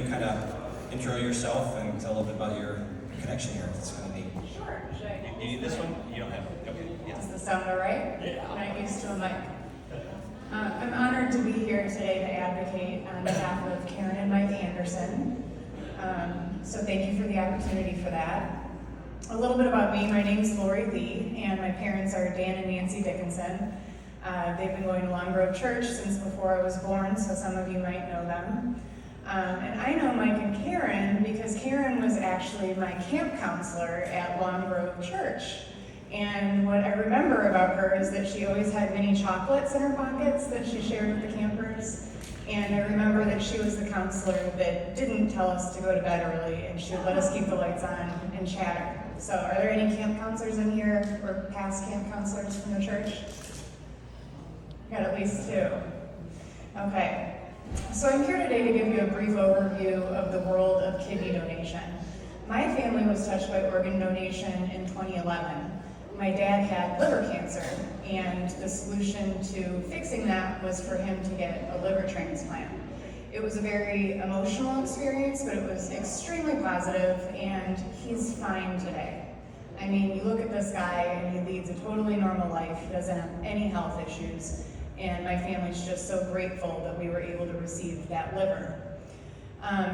Kind of intro yourself and tell a little bit about your connection here. That's kind of neat. Sure. Should I? You need this one? You don't have it. Okay. Yeah. Does the sound all right? Yeah. I'm not used to a mic. I'm honored to be here today to advocate on behalf of Karen and Mike Anderson. So thank you for the opportunity for that. A little bit about me. My name's Lori Lee, and my parents are Dan and Nancy Dickinson. They've been going to Long Grove Church since before I was born, so some of you might know them. And I know Mike and Karen because Karen was actually my camp counselor at Long Grove Church. And what I remember about her is that she always had mini chocolates in her pockets that she shared with the campers. And I remember that she was the counselor that didn't tell us to go to bed early, and she would let us keep the lights on and chatter. So are there any camp counselors in here, or past camp counselors from the church? Got at least two. Okay. So I'm here today to give you a brief overview of the world of kidney donation. My family was touched by organ donation in 2011. My dad had liver cancer, and the solution to fixing that was for him to get a liver transplant. It was a very emotional experience, but it was extremely positive, and he's fine today. I mean, you look at this guy, and he leads a totally normal life. He doesn't have any health issues. And my family's just so grateful that we were able to receive that liver.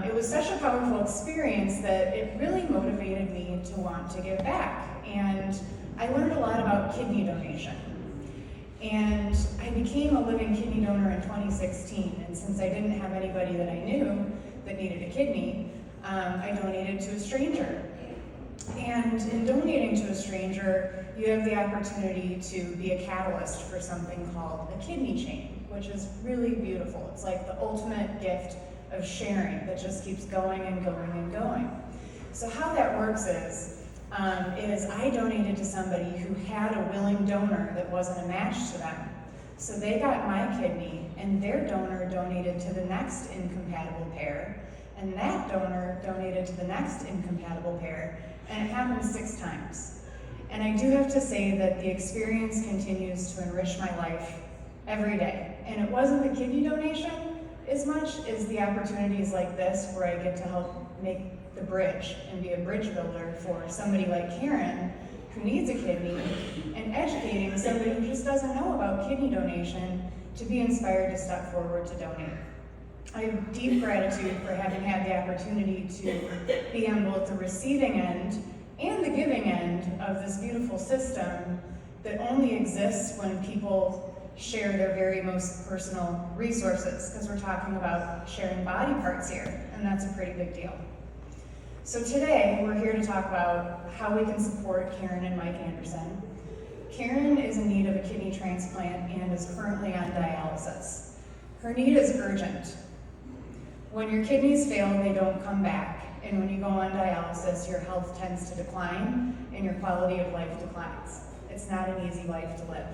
It was such a powerful experience that it really motivated me to want to give back. And I learned a lot about kidney donation. And I became a living kidney donor in 2016. And since I didn't have anybody that I knew that needed a kidney, I donated to a stranger. And in donating to a stranger, you have the opportunity to be a catalyst for something called a kidney chain, which is really beautiful. It's like the ultimate gift of sharing that just keeps going and going and going. So how that works is I donated to somebody who had a willing donor that wasn't a match to them. So they got my kidney, and their donor donated to the next incompatible pair, and that donor donated to the next incompatible pair, and it happened 6 times. And I do have to say that the experience continues to enrich my life every day. And it wasn't the kidney donation as much as the opportunities like this where I get to help make the bridge and be a bridge builder for somebody like Karen who needs a kidney, and educating somebody who just doesn't know about kidney donation to be inspired to step forward to donate. I have deep gratitude for having had the opportunity to be on both the receiving end and the giving end of this beautiful system that only exists when people share their very most personal resources, because we're talking about sharing body parts here, and that's a pretty big deal. So today, we're here to talk about how we can support Karen and Mike Anderson. Karen is in need of a kidney transplant and is currently on dialysis. Her need is urgent. When your kidneys fail, they don't come back. And when you go on dialysis, your health tends to decline and your quality of life declines. It's not an easy life to live.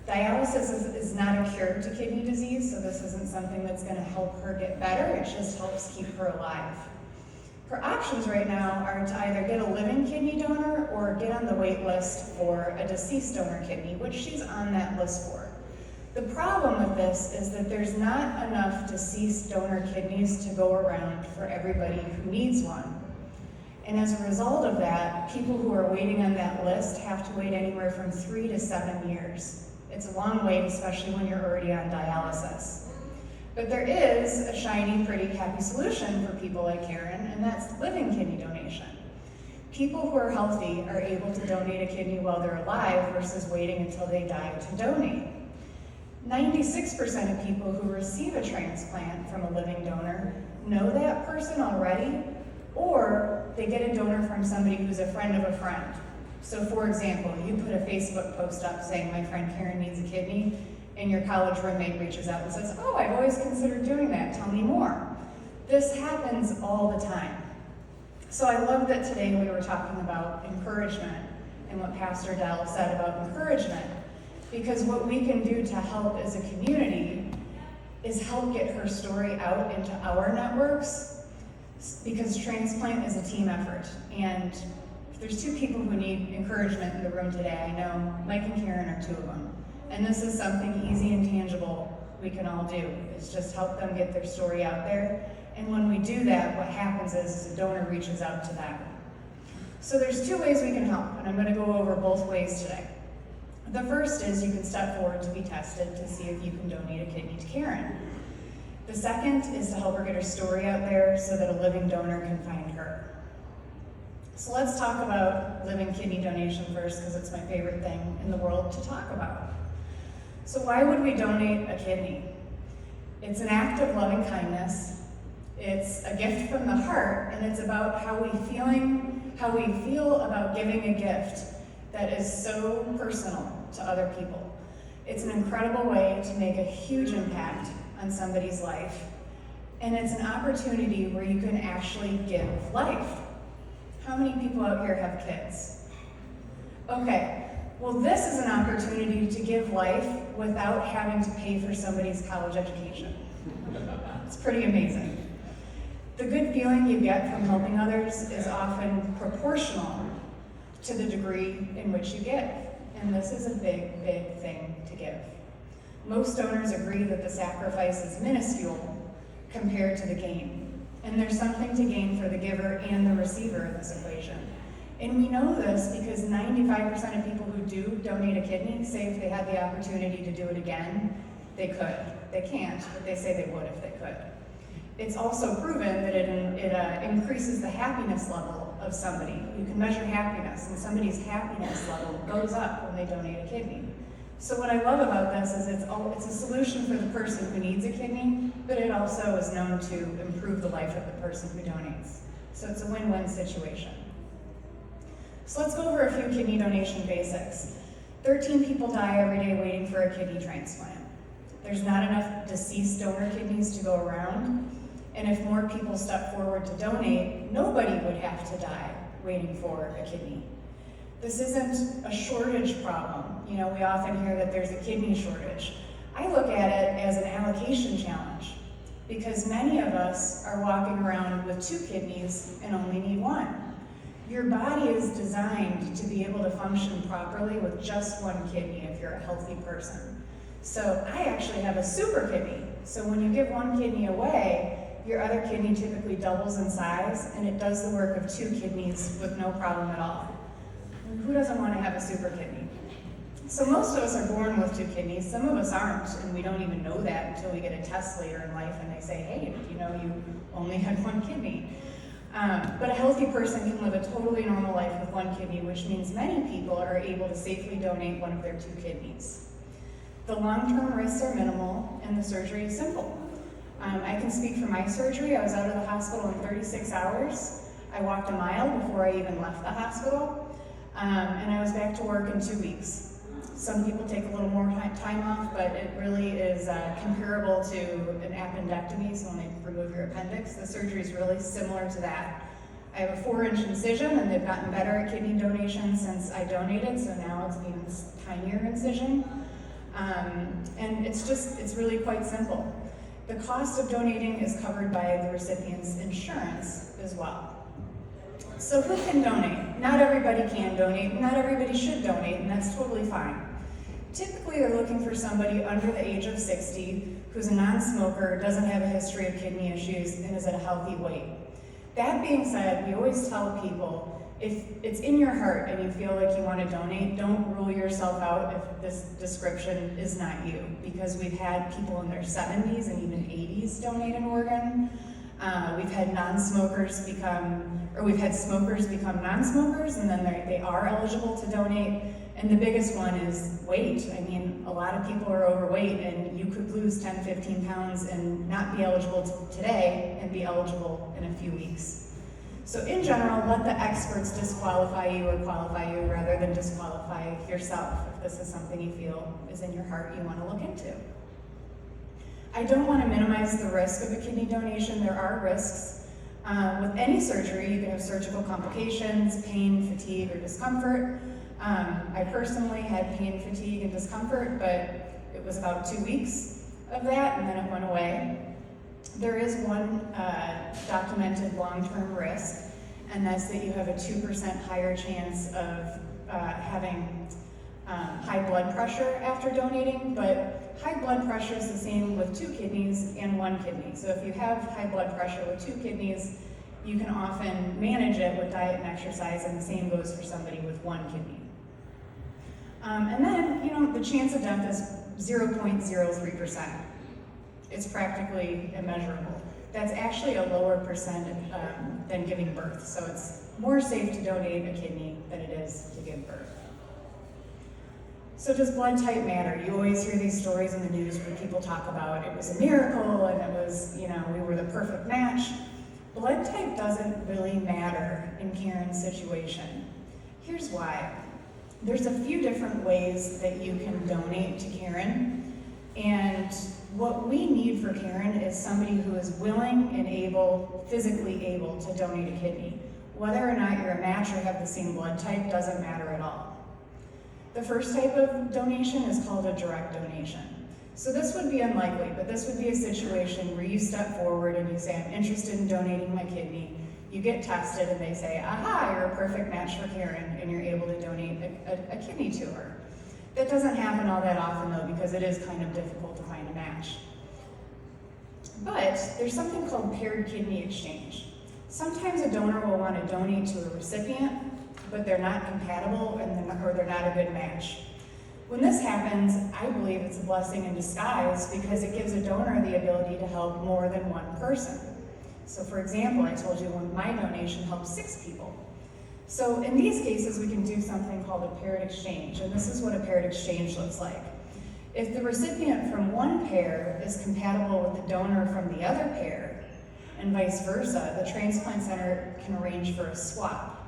Dialysis is not a cure to kidney disease, so this isn't something that's going to help her get better. It just helps keep her alive. Her options right now are to either get a living kidney donor or get on the wait list for a deceased donor kidney, which she's on that list for. The problem with this is that there's not enough deceased donor kidneys to go around for everybody who needs one. And as a result of that, people who are waiting on that list have to wait anywhere from 3 to 7 years. It's a long wait, especially when you're already on dialysis. But there is a shiny, pretty, happy solution for people like Karen, and that's living kidney donation. People who are healthy are able to donate a kidney while they're alive versus waiting until they die to donate. 96% of people who receive a transplant from a living donor know that person already, or they get a donor from somebody who's a friend of a friend. So for example, you put a Facebook post up saying, "My friend Karen needs a kidney," and your college roommate reaches out and says, "Oh, I've always considered doing that, tell me more." This happens all the time. So I love that today we were talking about encouragement and what Pastor Dell said about encouragement. Because what we can do to help as a community is help get her story out into our networks, because transplant is a team effort. And if there's 2 people who need encouragement in the room today, I know Mike and Karen are 2 of them. And this is something easy and tangible we can all do, is just help them get their story out there And when we do that, what happens is a donor reaches out to them. So there's 2 ways we can help, and I'm going to go over both ways today. The first is you can step forward to be tested to see if you can donate a kidney to Karen. The second is to help her get her story out there so that a living donor can find her. So let's talk about living kidney donation first, because it's my favorite thing in the world to talk about. So why would we donate a kidney? It's an act of loving kindness. It's a gift from the heart, and it's about how we feel about giving a gift that is so personal to other people. It's an incredible way to make a huge impact on somebody's life, and it's an opportunity where you can actually give life. How many people out here have kids? Okay, well, this is an opportunity to give life without having to pay for somebody's college education. It's pretty amazing. The good feeling you get from helping others is often proportional to the degree in which you give, and this is a big, big thing to give. Most donors agree that the sacrifice is minuscule compared to the gain, and there's something to gain for the giver and the receiver in this equation. And we know this because 95% of people who do donate a kidney say if they had the opportunity to do it again, they could. They can't, but they say they would if they could. It's also proven that it increases the happiness level of somebody. You can measure happiness, and somebody's happiness level goes up when they donate a kidney. So what I love about this is it's a solution for the person who needs a kidney, but it also is known to improve the life of the person who donates. So it's a win-win situation. So let's go over a few kidney donation basics. 13 people die every day waiting for a kidney transplant. There's not enough deceased donor kidneys to go around, and if more people step forward to donate, nobody would have to die waiting for a kidney. This isn't a shortage problem. You know, we often hear that there's a kidney shortage. I look at it as an allocation challenge, because many of us are walking around with 2 kidneys and only need 1. Your body is designed to be able to function properly with just 1 kidney if you're a healthy person. So I actually have a super kidney. So when you give 1 kidney away, your other kidney typically doubles in size, and it does the work of 2 kidneys with no problem at all. And who doesn't want to have a super kidney? So most of us are born with 2 kidneys. Some of us aren't, and we don't even know that until we get a test later in life and they say, hey, you know, you only had 1 kidney. But a healthy person can live a totally normal life with 1 kidney, which means many people are able to safely donate one of their 2 kidneys. The long-term risks are minimal, and the surgery is simple. I can speak for my surgery. I was out of the hospital in 36 hours. I walked a mile before I even left the hospital, and I was back to work in 2 weeks. Some people take a little more time off, but it really is comparable to an appendectomy, so when they remove your appendix, the surgery is really similar to that. I have a 4-inch incision, and they've gotten better at kidney donation since I donated, so now it's an even tinier incision. And it's really quite simple. The cost of donating is covered by the recipient's insurance as well. So who can donate? Not everybody can donate, not everybody should donate, and that's totally fine. Typically, you're looking for somebody under the age of 60 who's a non-smoker, doesn't have a history of kidney issues, and is at a healthy weight. That being said, we always tell people, if it's in your heart and you feel like you want to donate, don't rule yourself out if this description is not you, because we've had people in their 70s and even 80s donate an organ. We've had smokers become non-smokers, and then they are eligible to donate. And the biggest one is weight. I mean, a lot of people are overweight, and you could lose 10, 15 pounds and not be eligible today and be eligible in a few weeks. So in general, let the experts disqualify you or qualify you rather than disqualify yourself if this is something you feel is in your heart you want to look into. I don't want to minimize the risk of a kidney donation. There are risks. With any surgery, you can have surgical complications, pain, fatigue, or discomfort. I personally had pain, fatigue, and discomfort, but it was about 2 weeks of that, and then it went away. There is one documented long-term risk, and that's that you have a 2% higher chance of having high blood pressure after donating, but high blood pressure is the same with 2 kidneys and 1 kidney. So if you have high blood pressure with 2 kidneys, you can often manage it with diet and exercise, and the same goes for somebody with 1 kidney. And then, the chance of death is 0.03%. It's practically immeasurable. That's actually a lower percent than giving birth. So it's more safe to donate a kidney than it is to give birth. So does blood type matter? You always hear these stories in the news where people talk about it was a miracle and it was, we were the perfect match. Blood type doesn't really matter in Karen's situation. Here's why. There's a few different ways that you can donate to Karen, and what we need for Karen is somebody who is willing and able, physically able to donate a kidney. Whether or not you're a match or have the same blood type doesn't matter at all. The first type of donation is called a direct donation. So this would be unlikely, but this would be a situation where you step forward and you say, I'm interested in donating my kidney. You get tested and they say, aha, you're a perfect match for Karen, and you're able to donate a kidney to her. That doesn't happen all that often though, because it is kind of difficult to find a match. But there's something called paired kidney exchange. Sometimes a donor will want to donate to a recipient, but they're not compatible or they're not a good match. When this happens, I believe it's a blessing in disguise because it gives a donor the ability to help more than one person. So for example, I told you when my donation helped 6 people. So in these cases, we can do something called a paired exchange, and this is what a paired exchange looks like. If the recipient from one pair is compatible with the donor from the other pair, and vice versa, the transplant center can arrange for a swap.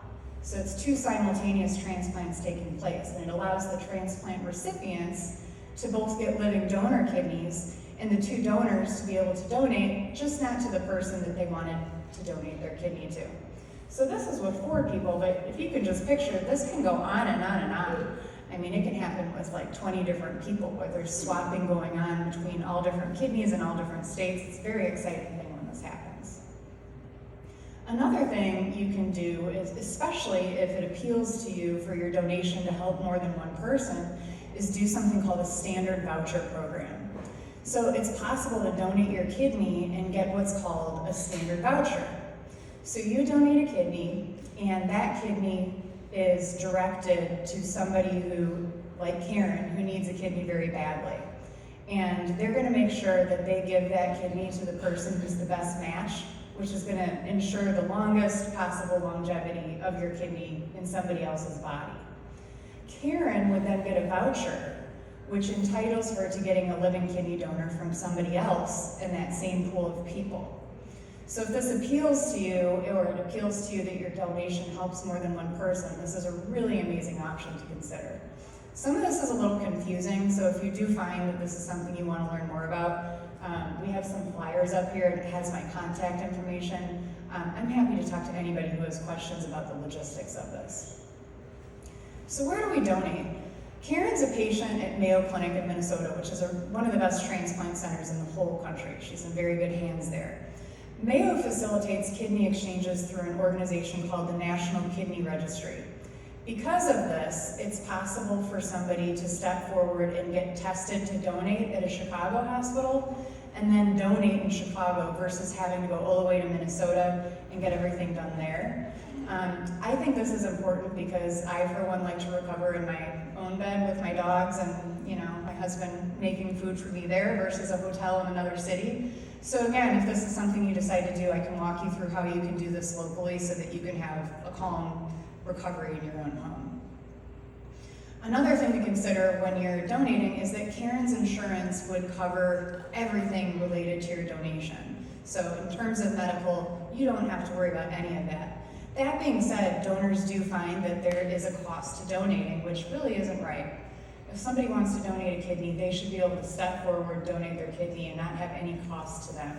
So it's 2 simultaneous transplants taking place, and it allows the transplant recipients to both get living donor kidneys and the 2 donors to be able to donate, just not to the person that they wanted to donate their kidney to. So this is with 4 people, but if you can just picture, this can go on and on and on. I mean, it can happen with like 20 different people, where there's swapping going on between all different kidneys in all different states. It's a very exciting thing when this happens. Another thing you can do is, especially if it appeals to you for your donation to help more than one person, is do something called a standard voucher program. So it's possible to donate your kidney and get what's called a standard voucher. So you donate a kidney, and that kidney is directed to somebody who, like Karen, who needs a kidney very badly. And they're gonna make sure that they give that kidney to the person who's the best match, which is gonna ensure the longest possible longevity of your kidney in somebody else's body. Karen would then get a voucher, which entitles her to getting a living kidney donor from somebody else in that same pool of people. So if this appeals to you, or it appeals to you that your donation helps more than one person, this is a really amazing option to consider. Some of this is a little confusing, so if you do find that this is something you want to learn more about, we have some flyers up here, and it has my contact information. I'm happy to talk to anybody who has questions about the logistics of this. So where do we donate? Karen's a patient at Mayo Clinic in Minnesota, which is one of the best transplant centers in the whole country. She's in very good hands there. Mayo facilitates kidney exchanges through an organization called the National Kidney Registry. Because of this, it's possible for somebody to step forward and get tested to donate at a Chicago hospital and then donate in Chicago versus having to go all the way to Minnesota and get everything done there. I think this is important because I, for one, like to recover in my own bed with my dogs and, my husband making food for me there versus a hotel in another city. So again, if this is something you decide to do, I can walk you through how you can do this locally so that you can have a calm recovery in your own home. Another thing to consider when you're donating is that Karen's insurance would cover everything related to your donation. So in terms of medical, you don't have to worry about any of that. That being said, donors do find that there is a cost to donating, which really isn't right. If somebody wants to donate a kidney, they should be able to step forward, donate their kidney, and not have any cost to them.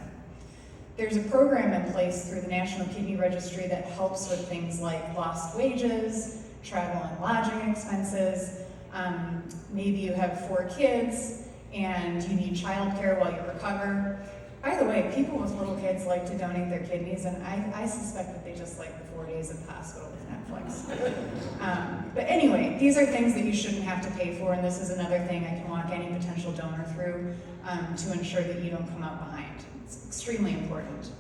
There's a program in place through the National Kidney Registry that helps with things like lost wages, travel and lodging expenses. Maybe you have 4 kids and you need childcare while you recover. By the way, people with little kids like to donate their kidneys, and I suspect that they just like the 4 days in the hospital with Netflix. But anyway, these are things that you shouldn't have to pay for, and this is another thing I can walk any potential donor through to ensure that you don't come out behind. It's extremely important.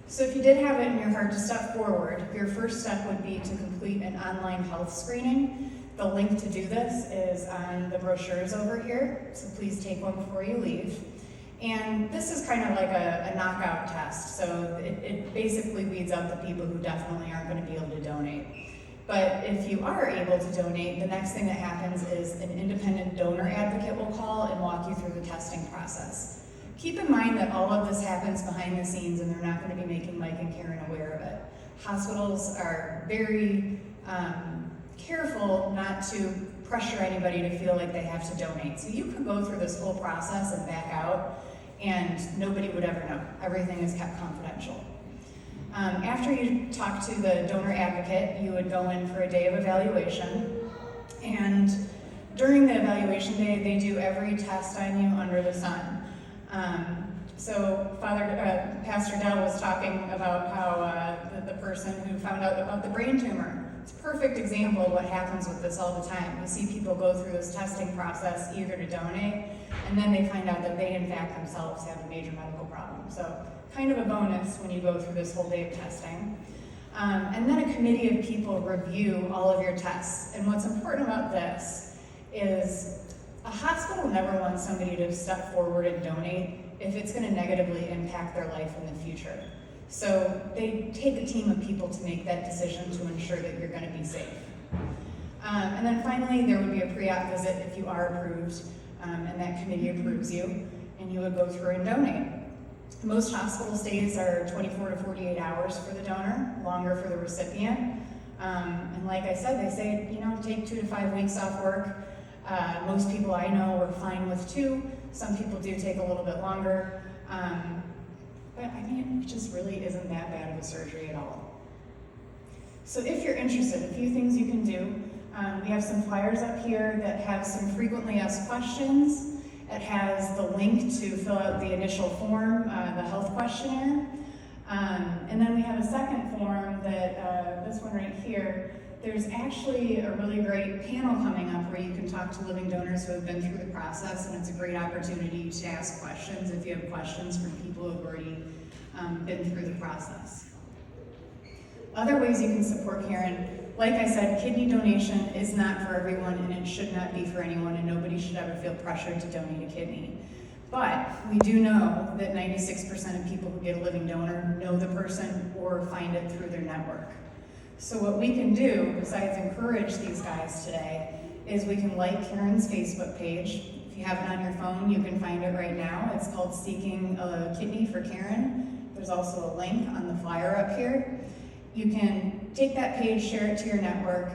So if you did have it in your heart to step forward, your first step would be to complete an online health screening. The link to do this is on the brochures over here, so please take one before you leave. And this is kind of like a knockout test, so it basically weeds out the people who definitely aren't going to be able to donate. But if you are able to donate, the next thing that happens is an independent donor advocate will call and walk you through the testing process. Keep in mind that all of this happens behind the scenes and they're not going to be making Mike and Karen aware of it. Hospitals are very careful not to pressure anybody to feel like they have to donate. So you could go through this whole process and back out and nobody would ever know. Everything is kept confidential. After you talk to the donor advocate, you would go in for a day of evaluation. And during the evaluation day, they do every test on you under the sun. So Pastor Dell was talking about how the person who found out about the brain tumor. It's a perfect example of what happens with this all the time. We see people go through this testing process eager to donate, and then they find out that they in fact themselves have a major medical problem. So kind of a bonus when you go through this whole day of testing. And then a committee of people review all of your tests. And what's important about this is a hospital never wants somebody to step forward and donate if it's going to negatively impact their life in the future. So they take a team of people to make that decision to ensure that you're going to be safe. And then finally, there would be a pre-op visit if you are approved, and that committee approves you, and you would go through and donate. Most hospital stays are 24 to 48 hours for the donor, longer for the recipient. And like I said, they say, take 2 to 5 weeks off work. Most people I know are fine with 2. Some people do take a little bit longer. But I mean, it just really isn't that bad of a surgery at all. So if you're interested, a few things you can do. We have some flyers up here that have some frequently asked questions. It has the link to fill out the initial form, the health questionnaire. And then we have a second form that, this one right here, there's actually a really great panel coming up where you can talk to living donors who have been through the process, and it's a great opportunity to ask questions if you have questions from people who have already been through the process. Other ways you can support Karen, like I said, kidney donation is not for everyone and it should not be for anyone, and nobody should ever feel pressured to donate a kidney. But we do know that 96% of people who get a living donor know the person or find it through their network. So what we can do, besides encourage these guys today, is we can like Karen's Facebook page. If you have it on your phone, you can find it right now. It's called Seeking a Kidney for Karen. There's also a link on the flyer up here. You can take that page, share it to your network,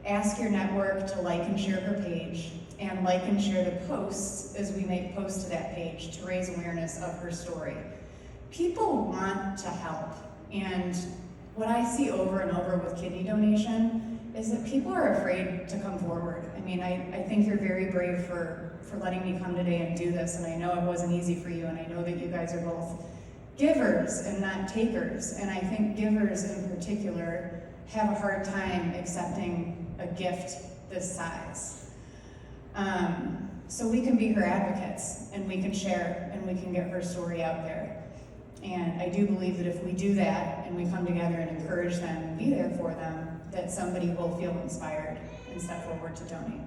ask your network to like and share her page, and like and share the posts as we make posts to that page to raise awareness of her story. People want to help, and what I see over and over with kidney donation is that people are afraid to come forward. I mean, I think you're very brave for letting me come today and do this, and I know it wasn't easy for you, and I know that you guys are both givers and not takers, and I think givers in particular have a hard time accepting a gift this size. So we can be her advocates, and we can share, and we can get her story out there. And I do believe that if we do that, and we come together and encourage them and be there for them, that somebody will feel inspired and step forward to donate.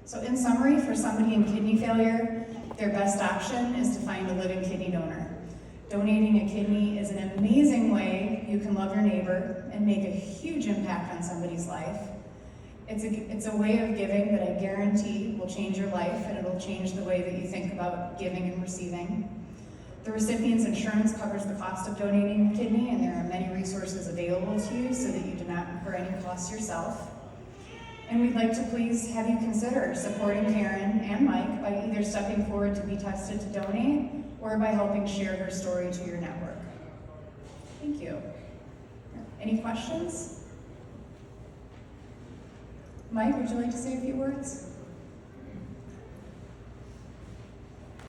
So in summary, for somebody in kidney failure, their best option is to find a living kidney donor. Donating a kidney is an amazing way you can love your neighbor and make a huge impact on somebody's life. It's a way of giving that I guarantee will change your life, and it'll change the way that you think about giving and receiving. The recipient's insurance covers the cost of donating a kidney, and there are many resources available to you so that you do not incur any costs yourself. And we'd like to please have you consider supporting Karen and Mike by either stepping forward to be tested to donate or by helping share her story to your network. Thank you. Any questions? Mike, would you like to say a few words?